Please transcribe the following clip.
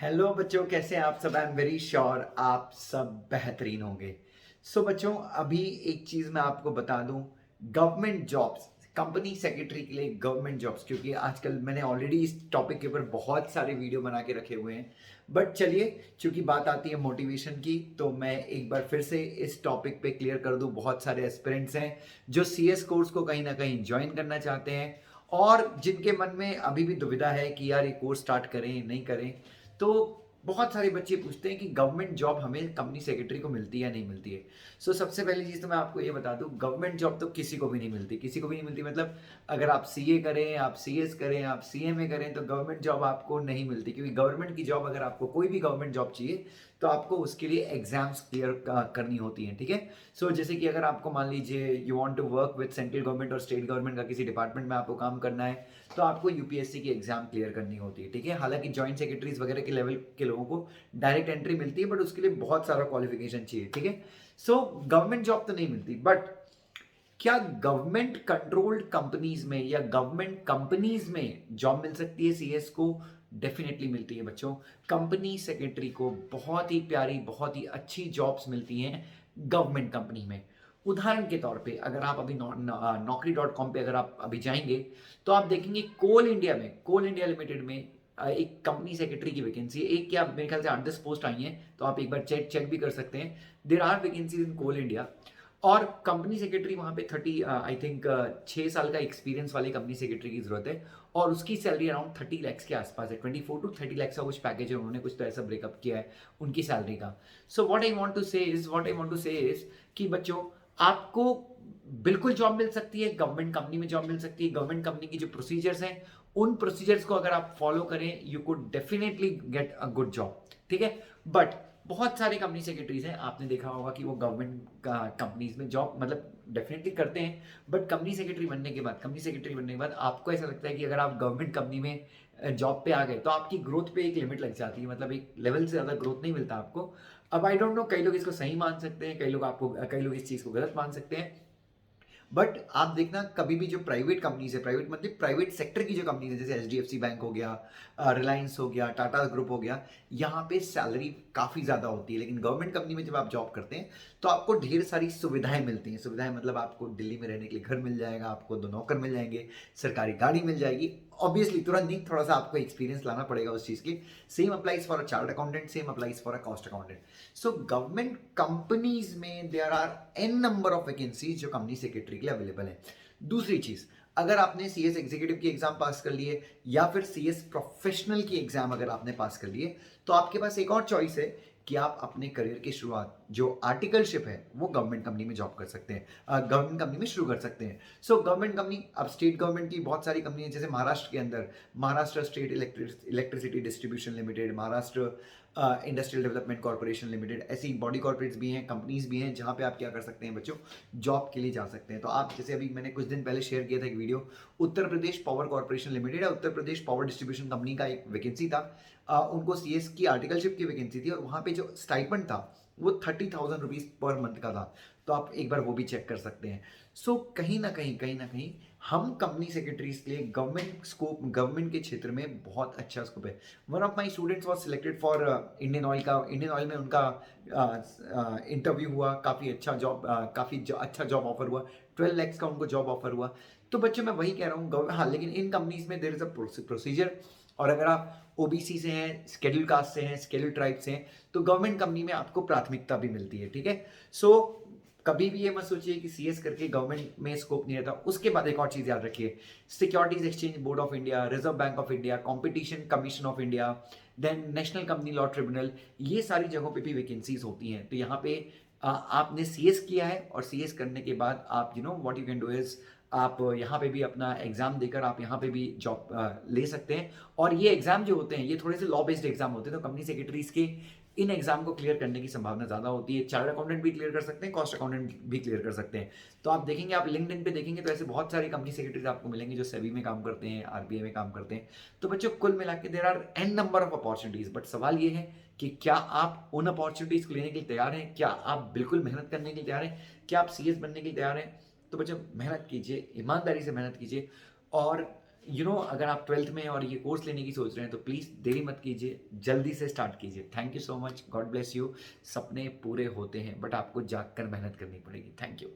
Hello बच्चों, कैसे हैं आप सब? आई एम वेरी श्योर आप सब बेहतरीन होंगे। बच्चों, अभी एक चीज़ मैं आपको बता दूं। गवर्नमेंट जॉब्स, कंपनी सेक्रेटरी के लिए गवर्नमेंट जॉब्स, क्योंकि आजकल मैंने ऑलरेडी इस टॉपिक के ऊपर बहुत सारे वीडियो बना के रखे हुए हैं। बट चलिए, चूंकि बात आती है मोटिवेशन की, तो मैं एक बार फिर से इस टॉपिक पे क्लियर कर दूं। बहुत सारे एस्पिरेंट्स हैं जो सीएस कोर्स को कहीं ना कहीं ज्वाइन करना चाहते हैं, और जिनके मन में अभी भी दुविधा है कि यार ये कोर्स स्टार्ट करें नहीं करें। तो बहुत सारे बच्चे पूछते हैं कि गवर्नमेंट जॉब हमें कंपनी सेक्रेटरी को मिलती है या नहीं मिलती है। सबसे पहली चीज़ तो मैं आपको ये बता दूं, गवर्नमेंट जॉब तो किसी को भी नहीं मिलती, किसी को भी नहीं मिलती। मतलब अगर आप सीए करें, आप सीएस करें, आप सीएमए करें, तो गवर्नमेंट जॉब आपको नहीं मिलती। क्योंकि गवर्नमेंट की जॉब, अगर आपको कोई भी गवर्नमेंट जॉब चाहिए, तो आपको उसके लिए एग्जाम्स क्लियर करनी होती हैं। ठीक है। जैसे कि अगर आपको मान लीजिए you want to work with central government और स्टेट गवर्नमेंट का किसी डिपार्टमेंट में आपको काम करना है, तो आपको यूपीएससी की एग्जाम क्लियर करनी होती है। ठीक है। हालांकि जॉइंट सेक्रेटरीज वगैरह के लेवल के लोगों को डायरेक्ट एंट्री मिलती है, बट उसके लिए बहुत सारा क्वालिफिकेशन चाहिए। ठीक है। गवर्नमेंट जॉब तो नहीं मिलती, बट क्या गवर्नमेंट कंट्रोल्ड कंपनीज में या गवर्नमेंट कंपनीज में जॉब मिल सकती है सीएस को? डेफिनेटली मिलती है बच्चों। कंपनी सेक्रेटरी को बहुत ही प्यारी, बहुत ही अच्छी जॉब्स मिलती हैं गवर्नमेंट कंपनी में। उदाहरण के तौर पे अगर आप अभी नौकरी.com पे अगर आप अभी जाएंगे, तो आप देखेंगे कोल इंडिया लिमिटेड में एक कंपनी सेक्रेटरी की वैकेंसी है। एक क्या, मेरे ख्याल से 8-10 पोस्ट आई हैं, तो आप एक बार चेक भी कर सकते हैं। There are vacancies in Coal India. और कंपनी सेक्रेटरी वहां पे 30 आई थिंक 6 साल का एक्सपीरियंस वाले कंपनी सेक्रेटरी की जरूरत है। और उसकी सैलरी अराउंड 30 लैक्स के आसपास है। 24 to 30 लैक्स का कुछ पैकेज है, उन्होंने कुछ तो ऐसा ब्रेकअप किया है उनकी सैलरी का। व्हाट आई वांट टू से इज कि बच्चों, आपको बिल्कुल जॉब मिल सकती है, गवर्नमेंट कंपनी में जॉब मिल सकती है। गवर्नमेंट कंपनी की जो प्रोसीजर्स हैं, उन प्रोसीजर्स को अगर आप फॉलो करें, you could definitely get a good job. ठीक है। बट बहुत सारे कंपनी सेक्रेटरीज हैं, आपने देखा होगा कि वो गवर्नमेंट कंपनीज में जॉब मतलब डेफिनेटली करते हैं। बट कंपनी सेक्रेटरी बनने के बाद आपको ऐसा लगता है कि अगर आप गवर्नमेंट कंपनी में जॉब पे आ गए, तो आपकी ग्रोथ पे एक लिमिट लग जाती है। मतलब एक लेवल से ज़्यादा ग्रोथ नहीं मिलता आपको। अब आई डोंट नो, कई लोग इसको सही मान सकते हैं, कई लोग इस चीज़ को गलत मान सकते हैं। बट आप देखना, कभी भी जो प्राइवेट कंपनीज है, प्राइवेट मतलब प्राइवेट सेक्टर की जो कंपनीज है, जैसे एचडीएफसी बैंक हो गया, रिलायंस हो गया, टाटा ग्रुप हो गया, यहाँ पे सैलरी काफ़ी ज़्यादा होती है। लेकिन गवर्नमेंट कंपनी में जब आप जॉब करते हैं, तो आपको ढेर सारी सुविधाएं मिलती हैं। सुविधाएं मतलब आपको दिल्ली में रहने के लिए घर मिल जाएगा, आपको 2 नौकर मिल जाएंगे, सरकारी गाड़ी मिल जाएगी। ऑब्वियसली तुरंत नहीं, थोड़ा सा आपको एक्सपीरियंस लाना पड़ेगा उस चीज़ की। Same applies for a chart accountant, same applies for a cost accountant. Government companies में there are N number of vacancies जो कंपनी सेक्रेटरी के लिए अवेलेबल है। दूसरी चीज, अगर आपने सीएस एग्जीक्यूटिव की एग्जाम पास कर लिए, या फिर सीएस प्रोफेशनल की एग्जाम अगर आपने पास कर लिए, तो आपके पास एक और चॉइस है कि आप अपने करियर की शुरुआत, जो आर्टिकलशिप है, वो गवर्नमेंट कंपनी में जॉब कर सकते हैं, गवर्नमेंट कंपनी में शुरू कर सकते हैं। गवर्नमेंट कंपनी, अब स्टेट गवर्नमेंट की बहुत सारी कंपनी है, जैसे महाराष्ट्र के अंदर Maharashtra state electricity distribution limited, Maharashtra industrial development corporation limited, ऐसी बॉडी कॉर्पोरेट्स भी हैं, कंपनीज भी हैं, जहां पे आप क्या कर सकते हैं बच्चों, जॉब के लिए जा सकते हैं। तो आप जैसे अभी मैंने कुछ दिन पहले शेयर किया था एक video, Uttar Pradesh power corporation limited या Uttar Pradesh power distribution company का एक वैकेंसी था। उनको सीएस की आर्टिकलशिप की वैकेंसी थी, और वहां पे जो स्टाइपेंड था वो 30,000 रुपीज पर मंथ का था। तो आप एक बार वो भी चेक कर सकते हैं। कहीं ना कहीं हम कंपनी सेक्रेटरीज के लिए गवर्नमेंट स्कोप, गवर्नमेंट के क्षेत्र में बहुत अच्छा स्कोप है। One of my students was selected for Indian oil में उनका इंटरव्यू हुआ, काफ़ी अच्छा जॉब, अच्छा जॉब ऑफर हुआ, 12 लैक्स का उनको जॉब ऑफर हुआ। तो बच्चों मैं वही कह रहा हूँ, हाँ, लेकिन इन कंपनीज में देर इज अ प्रोसीजर। और अगर आप ओबीसी से हैं, स्केड्यूल कास्ट से हैं, स्केड्यूल ट्राइब से हैं, तो गवर्नमेंट कंपनी में आपको प्राथमिकता भी मिलती है। ठीक है। कभी भी ये मत सोचिए कि सीएस करके गवर्नमेंट में स्कोप नहीं रहता। उसके बाद एक और चीज याद रखिए, Securities Exchange Board of India, Reserve Bank of India, Competition Commission of India, then National Company Law Tribunal, ये सारी जगहों पे भी वैकेंसीज होती हैं। तो यहाँ पे आपने सीएस किया है, और सीएस करने के बाद आप what you can do is, आप यहाँ पे भी अपना एग्जाम देकर आप यहाँ पे भी जॉब ले सकते हैं। और ये एग्जाम जो होते हैं, ये थोड़े से लॉ बेस्ड एग्जाम होते हैं, तो कंपनी सेक्रेटरीज के इन एग्जाम को क्लियर करने की संभावना ज्यादा होती है। चार्टर्ड अकाउंटेंट भी क्लियर कर सकते हैं, कॉस्ट अकाउंटेंट भी क्लियर कर सकते हैं। तो आप देखेंगे, आप लिंक्डइन पे देखेंगे, तो ऐसे बहुत सारे कंपनी सेक्रेटरीज आपको मिलेंगे जो सेबी में काम करते हैं, आरबीआई में काम करते हैं। तो बच्चों, कुल मिला के there are N number of opportunities, but सवाल ये है कि क्या आप उन अपॉर्चुनिटीज को लेने के लिए तैयार हैं? क्या आप बिल्कुल मेहनत करने के लिए तैयार हैं? क्या आप सीएस बनने के लिए तैयार हैं? तो बच्चों, मेहनत कीजिए, ईमानदारी से मेहनत कीजिए। और अगर आप 12th में और ये कोर्स लेने की सोच रहे हैं तो प्लीज़ देरी मत कीजिए, जल्दी से स्टार्ट कीजिए। Thank you so much, God bless you. सपने पूरे होते हैं बट आपको जाग कर मेहनत करनी पड़ेगी। Thank you.